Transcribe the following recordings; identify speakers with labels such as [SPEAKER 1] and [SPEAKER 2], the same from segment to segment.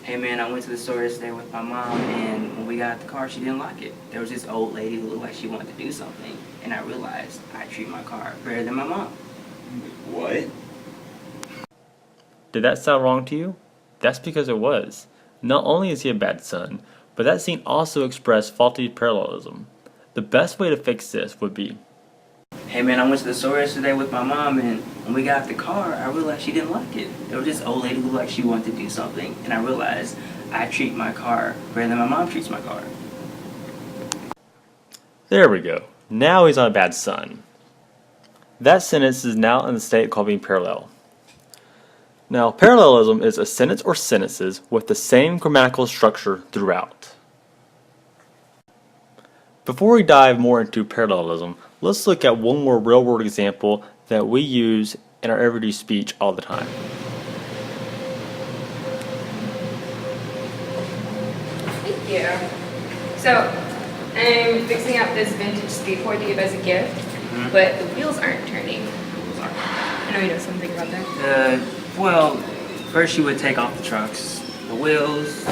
[SPEAKER 1] Hey man, I went to the store yesterday with my mom, and when we got out the car, she didn't lock it. There was this old lady who looked like she wanted to do something, and I realized I treat my car better than my mom.
[SPEAKER 2] What?
[SPEAKER 3] Did that sound wrong to you? That's because it was. Not only is he a bad son, but that scene also expressed faulty parallelism. The best way to fix this would be,
[SPEAKER 1] Hey man, I went to the store yesterday with my mom, and when we got out the car, I realized she didn't lock it. There was this old lady who looked like she wanted to do something, and I realized I treat my car better than my mom treats my car.
[SPEAKER 3] there we go. Now he's not a bad son. That sentence is now in the state called being parallel. Now, parallelism is a sentence or sentences with the same grammatical structure throughout. Before we dive more into parallelism, let's look at one more real-world example that we use in our everyday speech all the time.
[SPEAKER 4] Thank you. So, I'm fixing up this vintage skateboard to give as a gift, but the wheels aren't turning. I know you know something about that.
[SPEAKER 1] Well, first you would take off the trucks, the wheels,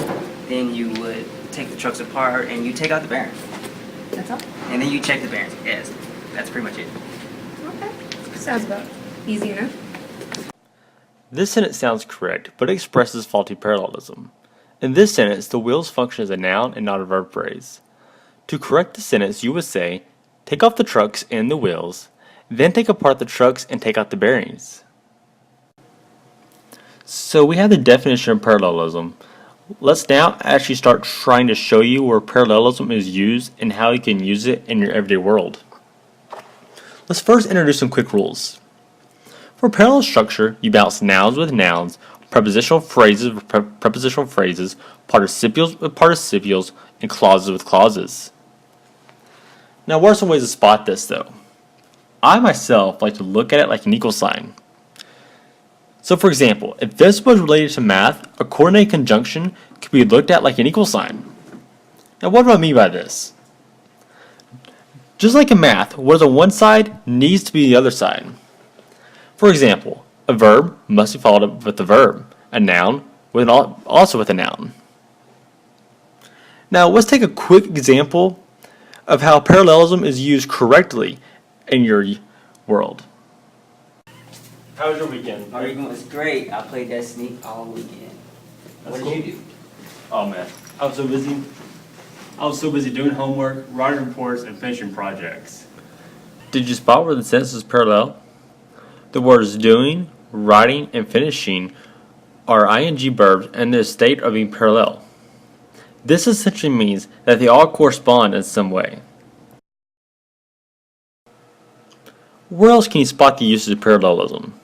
[SPEAKER 1] then you would take the trucks apart and you take out the bearings.
[SPEAKER 4] That's all?
[SPEAKER 1] And then you check the bearings. Yes, that's pretty much it.
[SPEAKER 4] Okay. Sounds about easy enough.
[SPEAKER 3] This sentence sounds correct, but it expresses faulty parallelism. In this sentence, the wheels function as a noun and not a verb phrase. To correct the sentence, you would say, take off the trucks and the wheels, then take apart the trucks and take out the bearings. So we have the definition of parallelism. Let's now actually start trying to show you where parallelism is used and how you can use it in your everyday world. Let's first introduce some quick rules. For parallel structure, you balance nouns with nouns, prepositional phrases with prepositional phrases, participles with participles, and clauses with clauses. Now, what are some ways to spot this, though? I myself like to look at it like an equal sign. So, for example, if this was related to math, a coordinate conjunction could be looked at like an equal sign. Now, what do I mean by this? Just like in math, what is on one side needs to be the other side. For example, a verb must be followed up with a verb, a noun also with a noun. Now, let's take a quick example of how parallelism is used correctly in your world. How was your weekend?
[SPEAKER 1] My weekend was great. I played Destiny all weekend. What did you do?
[SPEAKER 3] Oh man, I was so busy. I was so busy doing homework, writing reports, and finishing projects. Did you spot where the sentences parallel? The words doing, writing, and finishing are ing verbs and the state of being parallel. This essentially means that they all correspond in some way. Where else can you spot the uses of parallelism?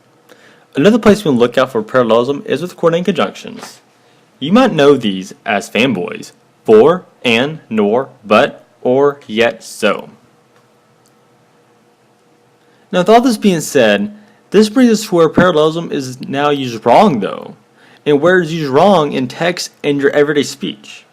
[SPEAKER 3] Another place we can look out for parallelism is with coordinate conjunctions. You might know these as fanboys: for, and, nor, but, or, yet, so. Now, with all this being said, this brings us to where parallelism is now used wrong, though, and where it's used wrong in text and your everyday speech.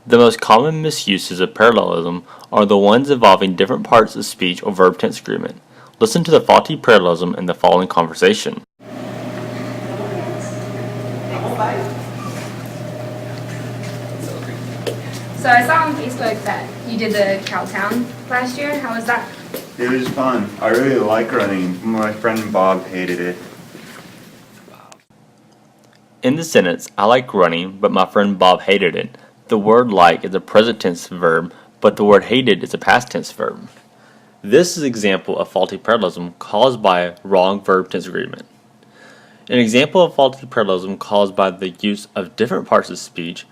[SPEAKER 3] The most common misuses of parallelism are the ones involving different parts of speech or verb tense agreement. Listen to the faulty parallelism in the following conversation.
[SPEAKER 4] So I saw on Facebook that you did the Cowtown last year. How was that?
[SPEAKER 2] It was fun. I really like running. My friend Bob hated it.
[SPEAKER 3] In the sentence, I like running, but my friend Bob hated it, the word like is a present tense verb, but the word hated is a past tense verb. This is an example of faulty parallelism caused by wrong verb tense agreement. An example of faulty parallelism caused by the use of different parts of speech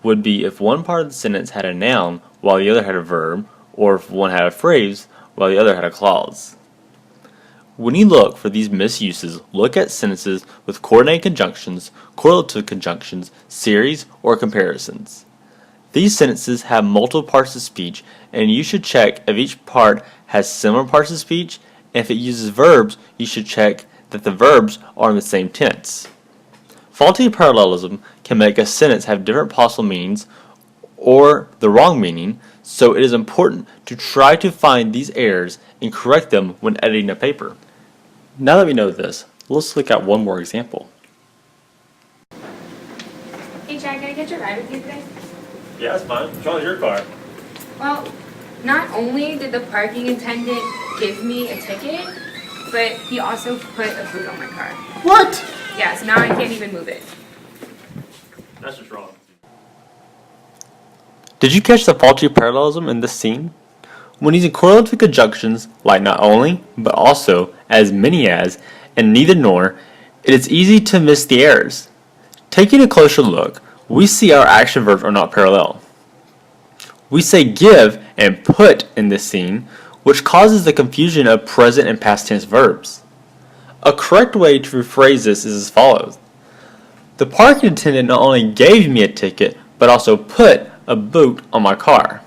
[SPEAKER 3] would be if one part of the sentence had a noun while the other had a verb, or if one had a phrase while the other had a clause. When you look for these misuses, look at sentences with coordinate conjunctions, correlative conjunctions, series, or comparisons. These sentences have multiple parts of speech, and you should check if each part has similar parts of speech, and if it uses verbs, you should check that the verbs are in the same tense. Faulty parallelism can make a sentence have different possible meanings or the wrong meaning, so it is important to try to find these errors and correct them when editing a paper. Now that we know this, let's look at one more example.
[SPEAKER 4] catch a ride with you today?
[SPEAKER 3] Yeah, it's fine. It's only your car.
[SPEAKER 4] Well, not only did the parking attendant give me a ticket, but he also put a boot on my car.
[SPEAKER 3] What?
[SPEAKER 4] Yeah, so now I can't even move it.
[SPEAKER 3] That's just wrong. Did you catch the faulty parallelism in this scene? When using correlative conjunctions like not only, but also, as many as, and neither nor, it is easy to miss the errors. Taking a closer look, we see our action verbs are not parallel. We say give and put in this scene, which causes the confusion of present and past tense verbs. A correct way to rephrase this is as follows. The parking attendant not only gave me a ticket, but also put a boot on my car.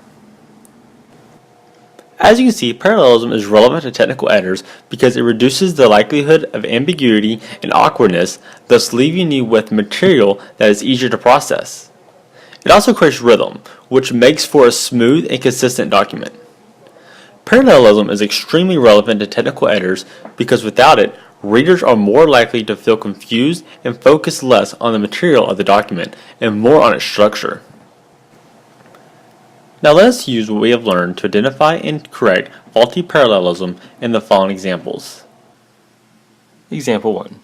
[SPEAKER 3] As you can see, parallelism is relevant to technical editors because it reduces the likelihood of ambiguity and awkwardness, thus leaving you with material that is easier to process. It also creates rhythm, which makes for a smooth and consistent document. Parallelism is extremely relevant to technical editors because without it, readers are more likely to feel confused and focus less on the material of the document and more on its structure. Now let us use what we have learned to identify and correct faulty parallelism in the following examples. Example 1.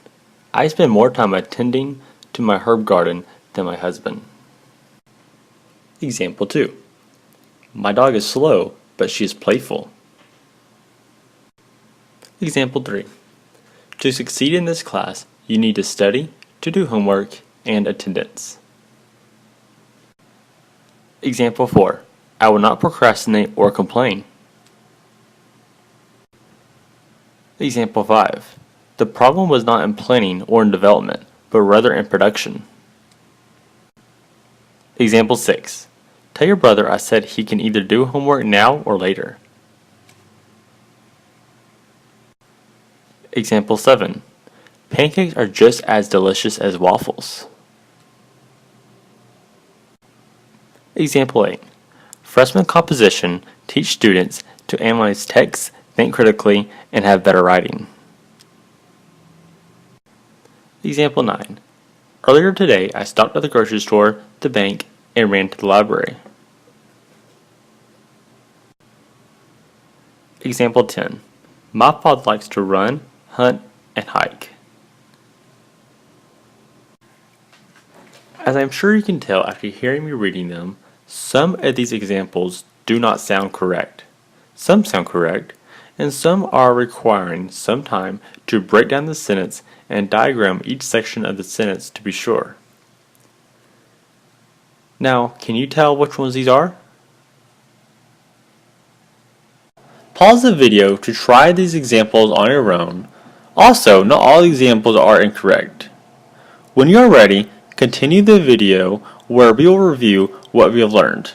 [SPEAKER 3] I spend more time attending to my herb garden than my husband. Example 2. My dog is slow, but she is playful. Example 3. To succeed in this class, you need to study, to do homework, and attendance. Example 4. I will not procrastinate or complain. Example 5. The problem was not in planning or in development, but rather in production. Example 6. Tell your brother I said he can either do homework now or later. Example 7. Pancakes are just as delicious as waffles. Example 8. Freshman composition teach students to analyze texts, think critically, and have better writing. Example 9. Earlier today, I stopped at the grocery store, the bank, and ran to the library. Example 10. My father likes to run, hunt, and hike. As I'm sure you can tell after hearing me reading them, some of these examples do not sound correct. Some sound correct, and some are requiring some time to break down the sentence and diagram each section of the sentence to be sure. Now, can you tell which ones these are? Pause the video to try these examples on your own. Also, not all examples are incorrect. When you are ready, continue the video where we will review what we have learned.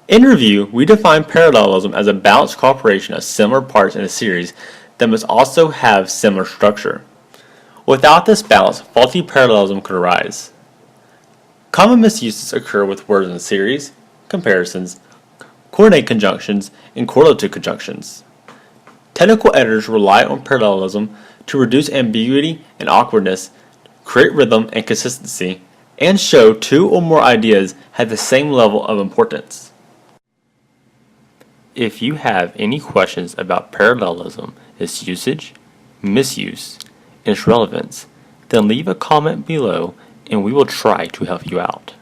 [SPEAKER 3] In review, we define parallelism as a balanced cooperation of similar parts in a series that must also have similar structure. Without this balance, faulty parallelism could arise. Common misuses occur with words in a series, comparisons, coordinate conjunctions, and correlative conjunctions. Technical editors rely on parallelism to reduce ambiguity and awkwardness, create rhythm and consistency, and show two or more ideas have the same level of importance. If you have any questions about parallelism, its usage, misuse, and its relevance, then leave a comment below and we will try to help you out.